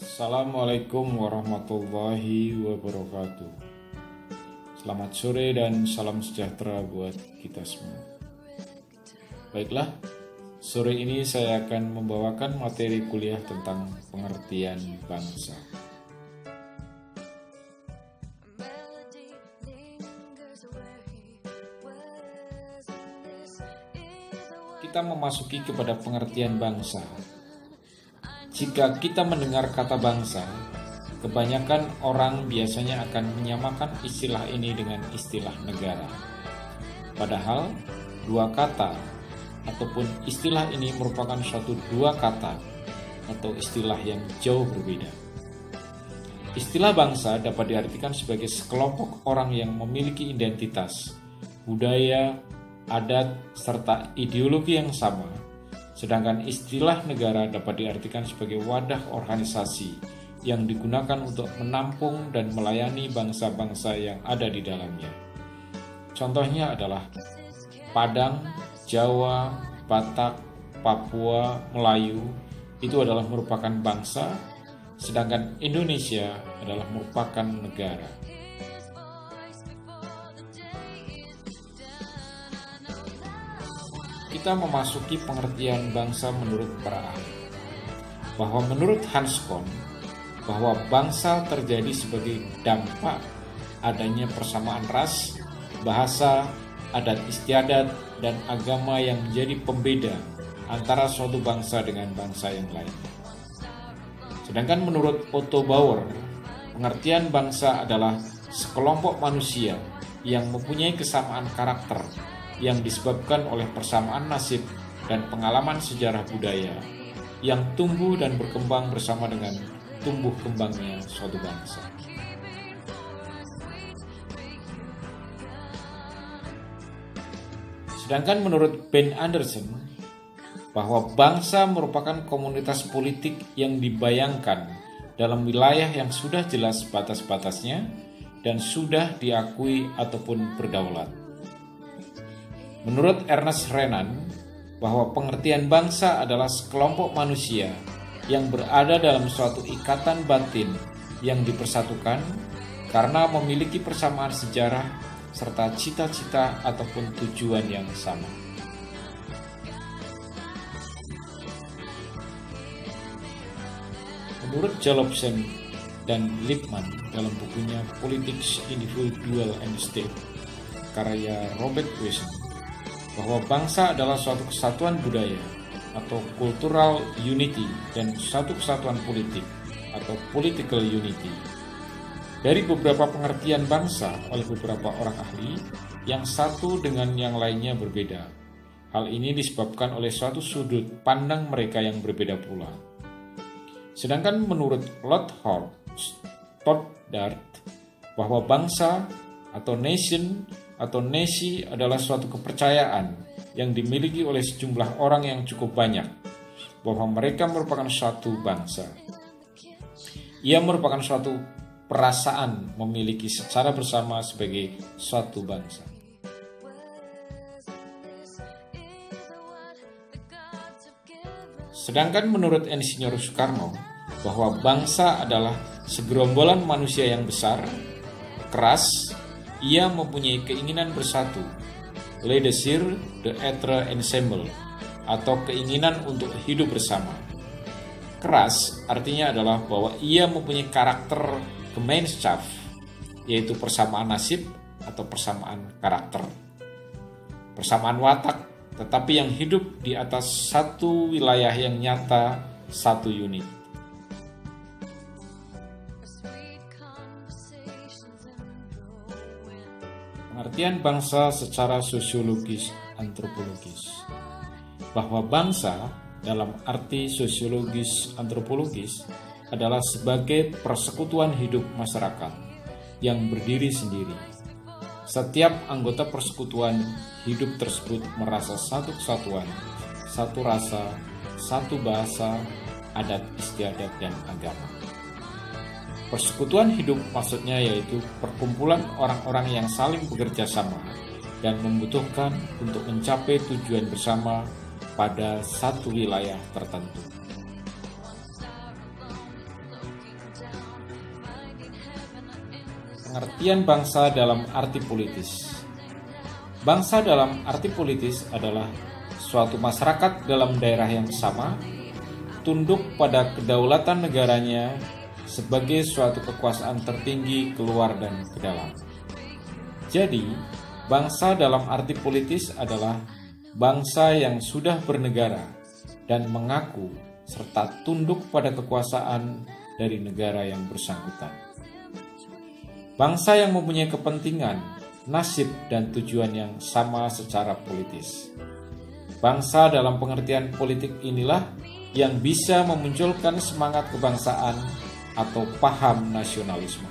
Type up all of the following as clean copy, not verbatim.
Assalamualaikum warahmatullahi wabarakatuh. Selamat sore dan salam sejahtera buat kita semua. Baiklah, sore ini saya akan membawakan materi kuliah tentang pengertian bangsa. Kita memasuki kepada pengertian bangsa. Jika kita mendengar kata bangsa, kebanyakan orang biasanya akan menyamakan istilah ini dengan istilah negara. Padahal, dua kata ataupun istilah ini merupakan suatu dua kata atau istilah yang jauh berbeda. Istilah bangsa dapat diartikan sebagai sekelompok orang yang memiliki identitas, budaya, adat, serta ideologi yang sama. Sedangkan istilah negara dapat diartikan sebagai wadah organisasi yang digunakan untuk menampung dan melayani bangsa-bangsa yang ada di dalamnya. Contohnya adalah Padang, Jawa, Batak, Papua, Melayu itu adalah merupakan bangsa, sedangkan Indonesia adalah merupakan negara. Kita memasuki pengertian bangsa menurut para ahli. Bahwa menurut Hans Kohn, bahwa bangsa terjadi sebagai dampak adanya persamaan ras, bahasa, adat istiadat, dan agama yang menjadi pembeda antara suatu bangsa dengan bangsa yang lain. Sedangkan menurut Otto Bauer, pengertian bangsa adalah sekelompok manusia yang mempunyai kesamaan karakter yang disebabkan oleh persamaan nasib dan pengalaman sejarah budaya yang tumbuh dan berkembang bersama dengan tumbuh kembangnya suatu bangsa. Sedangkan menurut Ben Anderson, bahwa bangsa merupakan komunitas politik yang dibayangkan dalam wilayah yang sudah jelas batas-batasnya dan sudah diakui ataupun berdaulat. Menurut Ernest Renan, bahwa pengertian bangsa adalah sekelompok manusia yang berada dalam suatu ikatan batin yang dipersatukan karena memiliki persamaan sejarah serta cita-cita ataupun tujuan yang sama. Menurut Jacobsen dan Lippmann dalam bukunya Politics, Individual and State, karya Robert Wilson, bahwa bangsa adalah suatu kesatuan budaya atau cultural unity dan suatu kesatuan politik atau political unity. Dari beberapa pengertian bangsa oleh beberapa orang ahli, yang satu dengan yang lainnya berbeda. Hal ini disebabkan oleh suatu sudut pandang mereka yang berbeda pula. Sedangkan menurut Lord Stoddard, bahwa bangsa atau nation atau nasi adalah suatu kepercayaan yang dimiliki oleh sejumlah orang yang cukup banyak bahwa mereka merupakan suatu bangsa. Ia merupakan suatu perasaan memiliki secara bersama sebagai suatu bangsa. Sedangkan menurut Insinyur Soekarno, bahwa bangsa adalah segerombolan manusia yang besar, keras, ia mempunyai keinginan bersatu, le désir d'être ensemble, atau keinginan untuk hidup bersama. Keras artinya adalah bahwa ia mempunyai karakter Gemeinschaft, yaitu persamaan nasib atau persamaan karakter. Persamaan watak, tetapi yang hidup di atas satu wilayah yang nyata, satu unit. Pengertian bangsa secara sosiologis antropologis, bahwa bangsa dalam arti sosiologis antropologis adalah sebagai persekutuan hidup masyarakat yang berdiri sendiri. Setiap anggota persekutuan hidup tersebut merasa satu kesatuan, satu rasa, satu bahasa, adat istiadat, dan agama. Persekutuan hidup maksudnya yaitu perkumpulan orang-orang yang saling bekerja sama dan membutuhkan untuk mencapai tujuan bersama pada satu wilayah tertentu. pengertian bangsa dalam arti politis. Bangsa dalam arti politis adalah suatu masyarakat dalam daerah yang sama, tunduk pada kedaulatan negaranya sebagai suatu kekuasaan tertinggi keluar dan ke dalam. Jadi, bangsa dalam arti politis adalah bangsa yang sudah bernegara dan mengaku serta tunduk pada kekuasaan dari negara yang bersangkutan. Bangsa yang mempunyai kepentingan, nasib, dan tujuan yang sama secara politis. Bangsa dalam pengertian politik inilah yang bisa memunculkan semangat kebangsaan atau paham nasionalisme.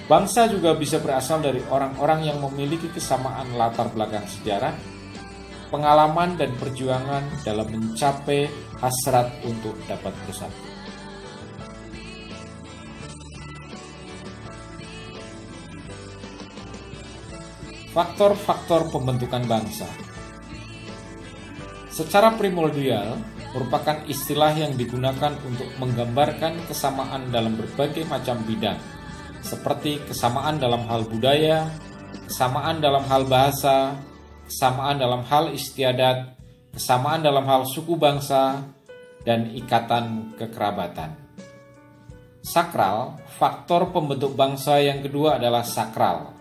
Bangsa juga bisa berasal dari orang-orang yang memiliki kesamaan latar belakang sejarah, pengalaman, dan perjuangan dalam mencapai hasrat untuk dapat bersatu. Faktor-faktor pembentukan bangsa. Secara primordial, merupakan istilah yang digunakan untuk menggambarkan kesamaan dalam berbagai macam bidang, seperti kesamaan dalam hal budaya, kesamaan dalam hal bahasa, kesamaan dalam hal istiadat, kesamaan dalam hal suku bangsa, dan ikatan kekerabatan. Sakral, faktor pembentuk bangsa yang kedua adalah sakral.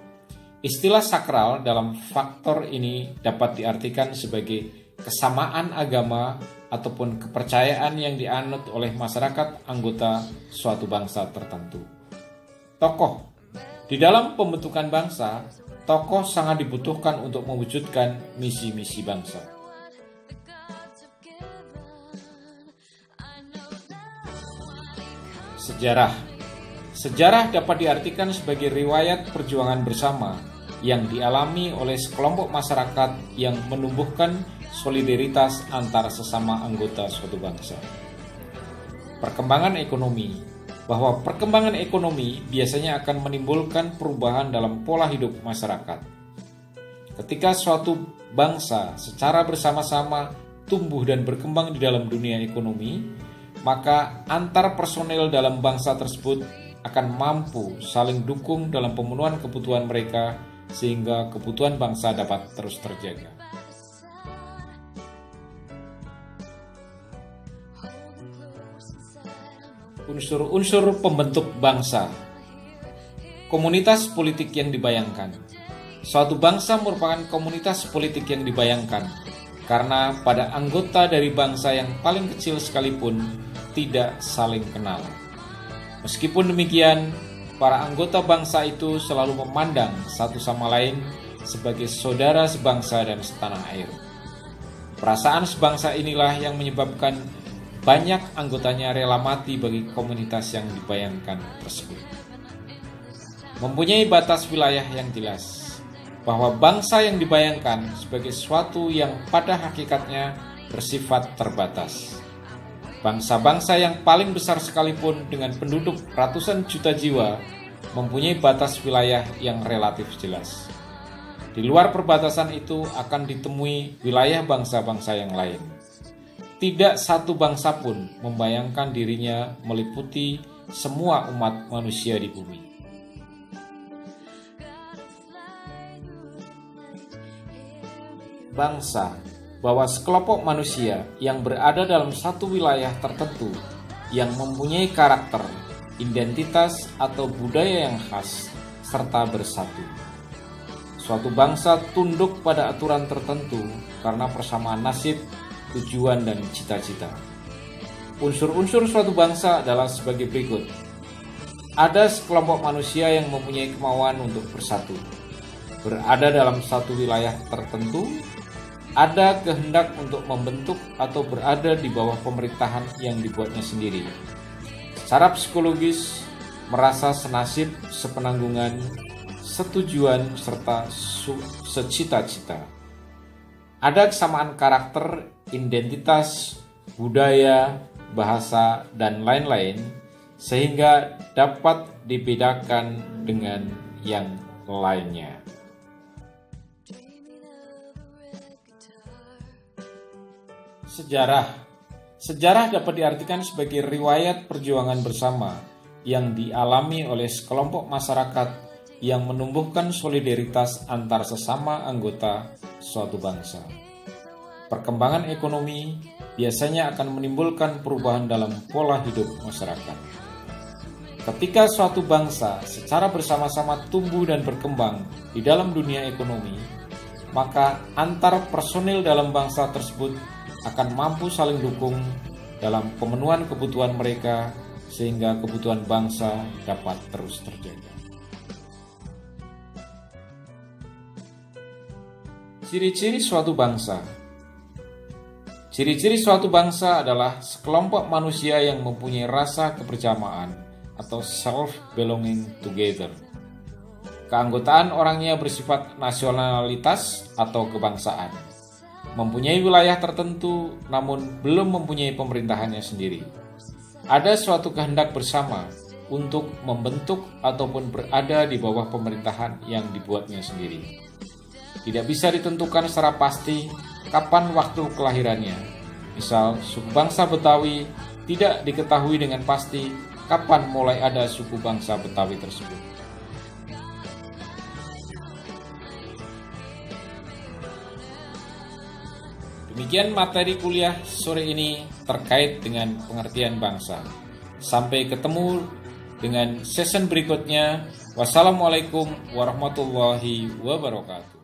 Istilah sakral dalam faktor ini dapat diartikan sebagai kesamaan agama ataupun kepercayaan yang dianut oleh masyarakat anggota suatu bangsa tertentu. Tokoh. Di dalam pembentukan bangsa, tokoh sangat dibutuhkan untuk mewujudkan misi-misi bangsa. Sejarah. Sejarah dapat diartikan sebagai riwayat perjuangan bersama yang dialami oleh sekelompok masyarakat yang menumbuhkan solidaritas antar sesama anggota suatu bangsa. Perkembangan ekonomi. Bahwa perkembangan ekonomi biasanya akan menimbulkan perubahan dalam pola hidup masyarakat. Ketika suatu bangsa secara bersama-sama tumbuh dan berkembang di dalam dunia ekonomi, maka antar personel dalam bangsa tersebut akan mampu saling dukung dalam pemenuhan kebutuhan mereka sehingga kebutuhan bangsa dapat terus terjaga. Unsur-unsur pembentuk bangsa. Komunitas politik yang dibayangkan. Suatu bangsa merupakan komunitas politik yang dibayangkan karena pada anggota dari bangsa yang paling kecil sekalipun tidak saling kenal. Meskipun demikian, para anggota bangsa itu selalu memandang satu sama lain sebagai saudara sebangsa dan setanah air. Perasaan sebangsa inilah yang menyebabkan banyak anggotanya rela mati bagi komunitas yang dibayangkan tersebut. Mempunyai batas wilayah yang jelas, bahwa bangsa yang dibayangkan sebagai suatu yang pada hakikatnya bersifat terbatas. Bangsa-bangsa yang paling besar sekalipun dengan penduduk ratusan juta jiwa mempunyai batas wilayah yang relatif jelas. Di luar perbatasan itu akan ditemui wilayah bangsa-bangsa yang lain. Tidak satu bangsa pun membayangkan dirinya meliputi semua umat manusia di bumi. Bangsa, bahwa sekelompok manusia yang berada dalam satu wilayah tertentu yang mempunyai karakter, identitas, atau budaya yang khas, serta bersatu. Suatu bangsa tunduk pada aturan tertentu karena persamaan nasib, tujuan, dan cita-cita. Unsur-unsur suatu bangsa adalah sebagai berikut. Ada sekelompok manusia yang mempunyai kemauan untuk bersatu, berada dalam satu wilayah tertentu, ada kehendak untuk membentuk atau berada di bawah pemerintahan yang dibuatnya sendiri. Secara psikologis, merasa senasib, sepenanggungan, setujuan, serta secita-cita. Ada kesamaan karakter, identitas, budaya, bahasa, dan lain-lain, sehingga dapat dibedakan dengan yang lainnya. Sejarah. Sejarah dapat diartikan sebagai riwayat perjuangan bersama yang dialami oleh sekelompok masyarakat yang menumbuhkan solidaritas antar sesama anggota suatu bangsa. Perkembangan ekonomi biasanya akan menimbulkan perubahan dalam pola hidup masyarakat. Ketika suatu bangsa secara bersama-sama tumbuh dan berkembang di dalam dunia ekonomi, maka antar personil dalam bangsa tersebut akan mampu saling dukung dalam pemenuhan kebutuhan mereka sehingga kebutuhan bangsa dapat terus terjaga. Ciri-ciri suatu bangsa. Ciri-ciri suatu bangsa adalah sekelompok manusia yang mempunyai rasa kebersamaan atau self-belonging together. Keanggotaan orangnya bersifat nasionalitas atau kebangsaan. Mempunyai wilayah tertentu namun belum mempunyai pemerintahannya sendiri. Ada suatu kehendak bersama untuk membentuk ataupun berada di bawah pemerintahan yang dibuatnya sendiri. Tidak bisa ditentukan secara pasti kapan waktu kelahirannya. Misal, suku bangsa Betawi tidak diketahui dengan pasti kapan mulai ada suku bangsa Betawi tersebut. Demikian materi kuliah sore ini terkait dengan pengertian bangsa. Sampai ketemu dengan session berikutnya. Wassalamualaikum warahmatullahi wabarakatuh.